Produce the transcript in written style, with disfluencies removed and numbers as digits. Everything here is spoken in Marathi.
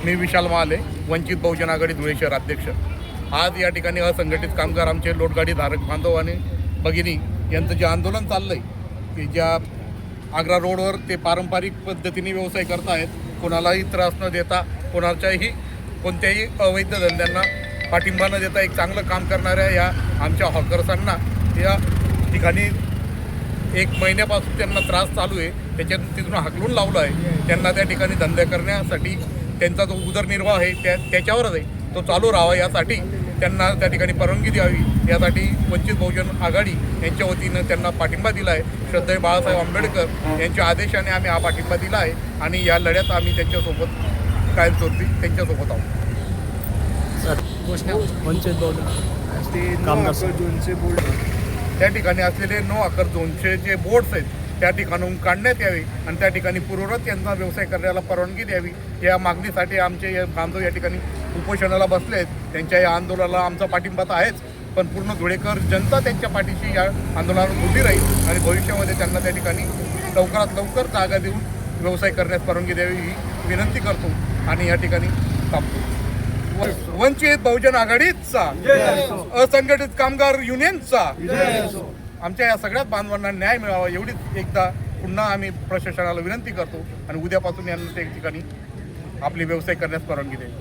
मी विशाल महाले, वंचित बहुजन आघाडी धुळे शहर अध्यक्ष। आज या ठिकाणी असंघटित कामगार आमचे लोटगाडी धारक बांधव आणि भगिनी यांचं जे आंदोलन चाललंय की ज्या आग्रा रोडवर ते पारंपरिक पद्धतीने व्यवसाय करतायत, कोणालाही त्रास न देता, कोणत्याही अवैध धंद्यांना पाठिंबा न देता एक चांगलं काम करणाऱ्या या आमच्या हॉकर्सांना या ठिकाणी 1 महिन्यापासून त्यांना त्रास चालू आहे। त्याच्यातून तिथून हाकलून लावलं आहे। त्यांना त्या ठिकाणी धंदे करण्यासाठी त्यांचा जो उदरनिर्वाह आहे त्याच्यावरच आहे, तो चालू राहावा यासाठी त्यांना त्या ठिकाणी परवानगी द्यावी यासाठी वंचित बहुजन आघाडी यांच्या वतीनं त्यांना पाठिंबा दिला आहे। श्रद्धेय बाळासाहेब आंबेडकर यांच्या आदेशाने आम्ही हा पाठिंबा दिला आहे आणि या लढ्यात आम्ही त्यांच्यासोबत कायमस्वरूपी त्यांच्यासोबत आहोत। वंचित बहुजन कामगार झोनचे बोर्ड त्या ठिकाणी असलेले नो आकर झोनचे जे बोर्ड्स आहेत त्या ठिकाणाहून काढण्यात यावे आणि त्या ठिकाणी पूर्ववत यांचा व्यवसाय करण्याला परवानगी द्यावी या मागणीसाठी आमचे बांधव या ठिकाणी उपोषणाला बसले आहेत। त्यांच्या या आंदोलनाला आमचा पाठिंबा तर आहेच, पण पूर्ण धुळेकर जनता त्यांच्या पाठीशी या आंदोलनावर उभी राहील आणि भविष्यामध्ये त्यांना त्या ठिकाणी लवकरात लवकर जागा देऊन व्यवसाय करण्यास परवानगी द्यावी ही विनंती करतो आणि या ठिकाणी थांबतो। वंचित बहुजन आघाडीचा, असंघटित कामगार युनियनचा, आमच्या या सगळ्याच बांधवांना न्याय मिळावा एवढीच एकदा पुन्हा आम्ही प्रशासनाला विनंती करतो आणि उद्यापासून यांना त्या ठिकाणी आपले व्यवसाय करण्यास परवानगी द्यावी।